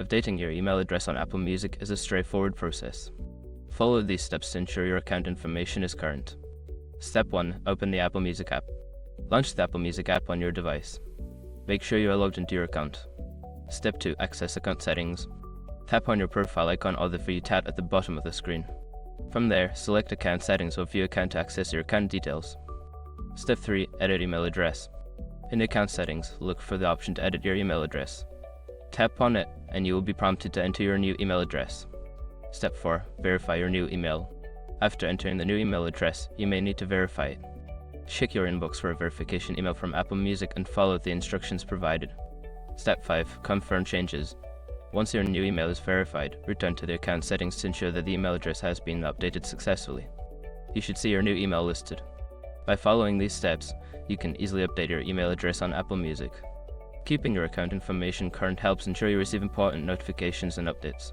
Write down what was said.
Updating your email address on Apple Music is a straightforward process. Follow these steps to ensure your account information is current. Step 1. Open the Apple Music app. Launch the Apple Music app on your device. Make sure you are logged into your account. Step 2. Access account settings. Tap on your profile icon or the View tab at the bottom of the screen. From there, select Account Settings or View Account to access your account details. Step 3. Edit email address. In Account Settings, look for the option to edit your email address. Tap on it and you will be prompted to enter your new email address. Step 4. Verify your new email. After entering the new email address, you may need to verify it. Check your inbox for a verification email from Apple Music and follow the instructions provided. Step 5. Confirm changes. Once your new email is verified, return to the account settings to ensure that the email address has been updated successfully. You should see your new email listed. By following these steps, you can easily update your email address on Apple Music. Keeping your account information current helps ensure you receive important notifications and updates.